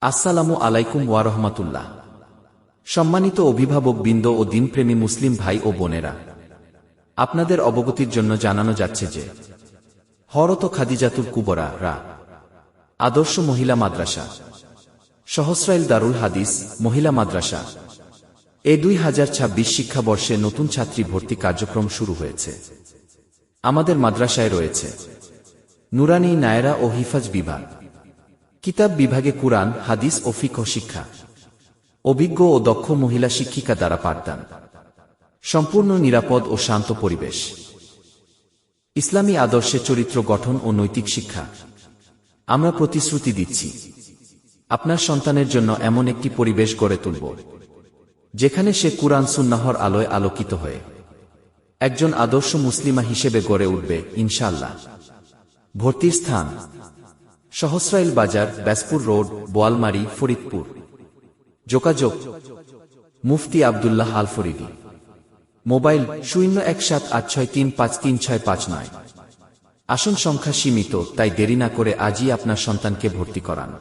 আসসালামু আলাইকুম ওয়া রাহমাতুল্লাহ। সম্মানিত অভিভাবকবৃন্দ ও দিনপ্রেমী মুসলিম ভাই ও বোনেরা, আপনাদের অবগতির জন্য জানানো যাচ্ছে যে হযরত খাদিজাতুল কুবরা আদর্শ মহিলা মাদ্রাসা, সহস্রাইল দারুল হাদিস মহিলা মাদ্রাসা এ 2026 শিক্ষাবর্ষে নতুন ছাত্রী ভর্তি কার্যক্রম শুরু হয়েছে। আমাদের মাদ্রাসায় রয়েছে নুরানী, নায়রা ও হিফাজ বিভাগ, কিতাব বিভাগে কুরআন, হাদিস ও ফিকহ শিক্ষা, অভিজ্ঞ ও দক্ষ মহিলা শিক্ষিকা দ্বারা পাঠদান, সম্পূর্ণ নিরাপদ ও শান্ত পরিবেশ, ইসলামী আদর্শে চরিত্র গঠন ও নৈতিক শিক্ষা। আমরা প্রতিশ্রুতি দিচ্ছি, আপনার সন্তানের জন্য এমন একটি পরিবেশ গড়ে তুলব যেখানে সে কুরআন সুন্নাহর আলোয় আলোকিত হয়ে একজন আদর্শ মুসলিমা হিসেবে গড়ে উঠবে ইনশাআল্লাহ। ভর্তির স্থান: সহস্রাইল বাজার, ব্যাসপুর রোড, বোয়ালমারী, ফরিদপুর। যোগাযোগ: মুফতি আব্দুল্লাহ আল ফরিদি। মোবাইল 017863533659। আসন সংখ্যা সীমিত, তাই দেরি না করে আজই আপনার সন্তানকে ভর্তি করান।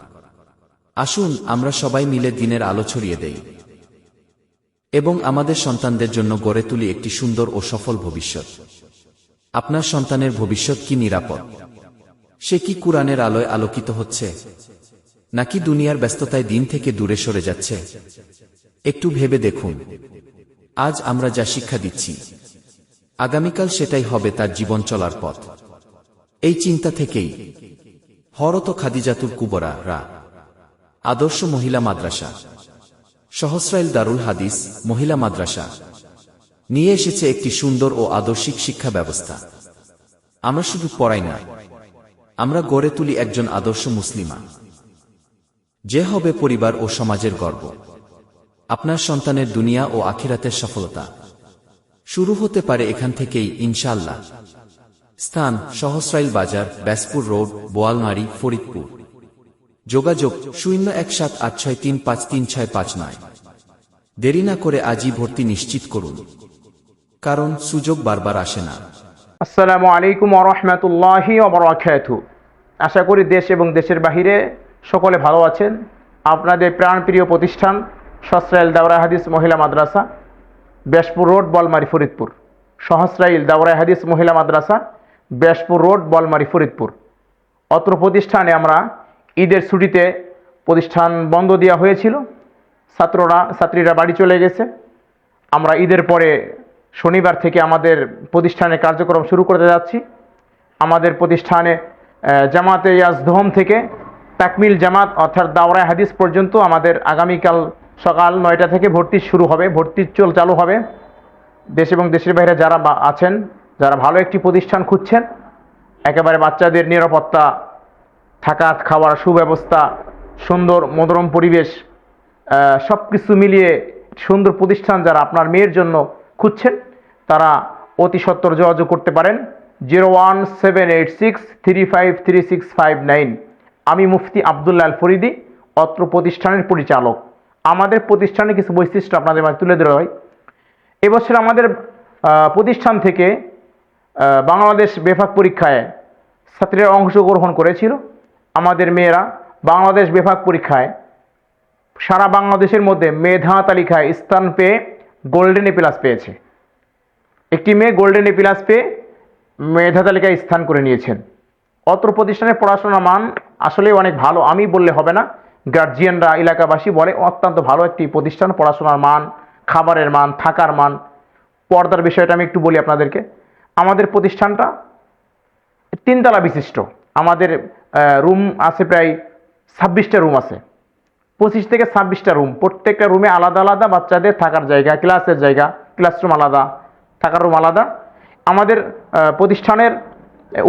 আসুন আমরা সবাই মিলে দ্বীনের আলো ছড়িয়ে দেই এবং আমাদের সন্তানদের জন্য গড়ে তুলি একটি সুন্দর ও সফল ভবিষ্যৎ। আপনার সন্তানের ভবিষ্যৎ কি নিরাপদ? সে কি কুরআনের আলোয় আলোকিত হচ্ছে, নাকি দুনিয়ার ব্যস্ততায় দিন থেকে দূরে সরে যাচ্ছে? একটু ভেবে দেখুন। আজ আমরা যা শিক্ষা দিচ্ছি, আগামীকাল সেটাই হবে তার জীবন চলার পথ। এই চিন্তা থেকেই হযরত খাদিজাতুল কুবরা আদর্শ মহিলা মাদ্রাসা, সহস্রাইল দারুল হাদিস মহিলা মাদ্রাসা নিয়ে এসেছে একটি সুন্দর ও আদর্শিক শিক্ষা ব্যবস্থা। আমরা শুধু পড়াই না, আমরা গড়ে তুলি একজন আদর্শ মুসলিমা, যে হবে পরিবার ও সমাজের গর্ব। আপনার সন্তানের দুনিয়া ও আখিরাতের সফলতা শুরু হতে পারে এখান থেকেই ইনশাআল্লাহ। স্থান: সহস্রাইল বাজার, ব্যাসপুর রোড, বোয়ালমারী, ফরিদপুর। যোগাযোগ: 017863533659। দেরি না করে আজই ভর্তি নিশ্চিত করুন, কারণ সুযোগ বারবার আসে না। আসসালামু আলাইকুম ওয়া রাহমাতুল্লাহি ওয়া বারাকাতুহু। আশা করি দেশ এবং দেশের বাহিরে সকলে ভালো আছেন। আপনাদের প্রাণপ্রিয় প্রতিষ্ঠান সহস্রাইল দাওরা হাদিস মহিলা মাদ্রাসা, ব্যাসপুর রোড, বোয়ালমারী, ফরিদপুর। সহস্রাইল দাওরা হাদিস মহিলা মাদ্রাসা, ব্যাসপুর রোড, বোয়ালমারী, ফরিদপুর। অত্র প্রতিষ্ঠানে আমরা ঈদের ছুটিতে প্রতিষ্ঠান বন্ধ দেওয়া হয়েছিল। ছাত্রীরা বাড়ি চলে গেছে। আমরা ঈদের পরে শনিবার থেকে আমাদের প্রতিষ্ঠানে কার্যক্রম শুরু করতে যাচ্ছি। আমাদের প্রতিষ্ঠানে জামাতে ইয়াজদোহম থেকে তাকমিল জামাত অর্থাৎ দাওরায়ে হাদিস পর্যন্ত আমাদের আগামীকাল সকাল 9টা থেকে ভর্তি শুরু হবে, ভর্তি চালু হবে। দেশ এবং দেশের বাইরে যারা আছেন, যারা ভালো একটি প্রতিষ্ঠান খুঁজছেন, একেবারে বাচ্চাদের নিরাপত্তা, থাকা খাওয়ার সুব্যবস্থা, সুন্দর মনোরম পরিবেশ, সব কিছু মিলিয়ে সুন্দর প্রতিষ্ঠান যারা আপনার মেয়ের জন্য খুঁজছেন, তারা অতি সত্বর যোগাযোগ করতে পারেন 01786353659। আমি মুফতি আব্দুল্লাহ আল ফরিদি, অত্র প্রতিষ্ঠানের পরিচালক। আমাদের প্রতিষ্ঠানের কিছু বৈশিষ্ট্য আপনাদের মাঝে তুলে ধরা হয়। এবছর আমাদের প্রতিষ্ঠান থেকে বাংলাদেশ বিভাগ পরীক্ষায় ছাত্রীরা অংশগ্রহণ করেছিল। আমাদের মেয়েরা বাংলাদেশ বিভাগ পরীক্ষায় সারা বাংলাদেশের মধ্যে মেধা তালিকায় স্থান পেয়ে গোল্ডেন এ প্লাস পেয়েছে। একটি মেয়ে গোল্ডেন এ প্লাস পেয়ে মেধা তালিকায় স্থান করে নিয়েছেন। অত্র প্রতিষ্ঠানের পড়াশোনার মান আসলে অনেক ভালো, আমি বললে হবে না, গার্জিয়ানরা, এলাকাবাসী বলে অত্যন্ত ভালো একটি প্রতিষ্ঠান। পড়াশোনার মান, খাবারের মান, থাকার মান, পর্দার বিষয়টা আমি একটু বলি আপনাদেরকে। আমাদের প্রতিষ্ঠানটা 3 তলা বিশিষ্ট। আমাদের রুম আছে প্রায় 26টা রুম আছে, 25 থেকে 26টা রুম। প্রত্যেকটা রুমে আলাদা আলাদা বাচ্চাদের থাকার জায়গা, ক্লাসের জায়গা, ক্লাসরুম আলাদা, থাকার রুম আলাদা। আমাদের প্রতিষ্ঠানের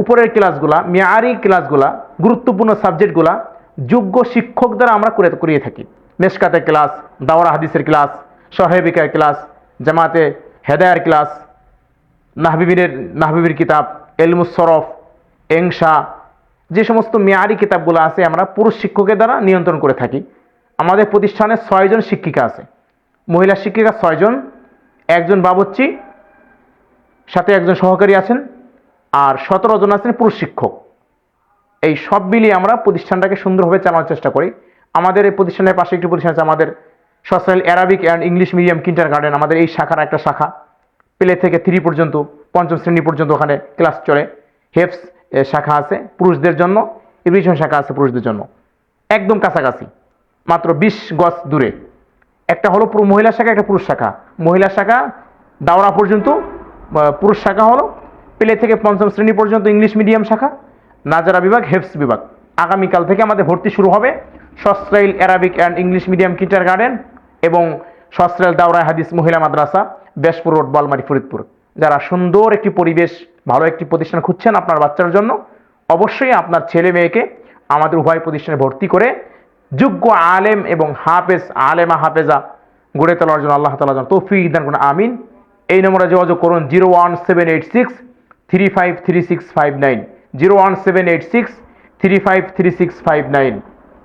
উপরের ক্লাসগুলা, মেয়ারি ক্লাসগুলা, গুরুত্বপূর্ণ সাবজেক্টগুলা যোগ্য শিক্ষক দ্বারা আমরা করিয়ে থাকি। মেশকাতের ক্লাস, দাওরা হাদিসের ক্লাস, সহেবিকার ক্লাস, জামাতে হেদায়ার ক্লাস, নাহবিবির কিতাব, এলমুস সরফ, এংশা, যে সমস্ত মেয়ারি কিতাবগুলো আছে আমরা পুরুষ শিক্ষকের দ্বারা নিয়ন্ত্রণ করে থাকি। আমাদের প্রতিষ্ঠানে 6 জন শিক্ষিকা আছে, মহিলা শিক্ষিকা 6 জন, একজন বাবুর্চি, সাথে একজন সহকারী আছেন, আর 17 জন আছেন পুরুষ শিক্ষক। এই সব মিলিয়ে আমরা প্রতিষ্ঠানটাকে সুন্দরভাবে চালানোর চেষ্টা করি। আমাদের এই প্রতিষ্ঠানের পাশে একটি প্রতিষ্ঠান আছে, আমাদের সসরাইল Arabic and English medium kindergarten, আমাদের এই শাখার একটা শাখা। প্লে থেকে 3 পর্যন্ত, 5ম শ্রেণী পর্যন্ত ওখানে ক্লাস চলে। হেফস শাখা আছে পুরুষদের জন্য, এভিয়েশন শাখা আছে পুরুষদের জন্য, একদম কাছাকাছি, মাত্র 20 গজ দূরে। একটা হলো মহিলা শাখা, একটা পুরুষ শাখা। মহিলা শাখা দাওরা পর্যন্ত, পুরুষ শাখা হলো প্লে থেকে 5ম শ্রেণী পর্যন্ত ইংলিশ মিডিয়াম শাখা, নাজারা বিভাগ, হেফস বিভাগ। আগামীকাল থেকে আমাদের ভর্তি শুরু হবে সসরাইল Arabic and English medium kindergarten এবং সসরাইল দাওরা হাদিস মহিলা মাদ্রাসা, বেশপুর রোড, বলমারী, ফরিদপুর। যারা সুন্দর একটি পরিবেশ, ভালো একটি প্রতিষ্ঠান খুঁজছেন আপনার বাচ্চার জন্য, অবশ্যই আপনার ছেলে মেয়েকে আমাদের উভয় প্রতিষ্ঠানে ভর্তি করে যোগ্য আলেম এবং হাফেজ, আলেমা হাফেজা গড়ে তোলার জন্য আল্লাহ তাআলা যেন তৌফিক দান করুন, আমিন। এই নম্বরে যোগাযোগ করুন 01786 353659, 01786 353659।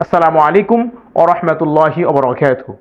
আসসালামু আলাইকুম ওয়া রাহমাতুল্লাহি ওয়া বারাকাতুহু।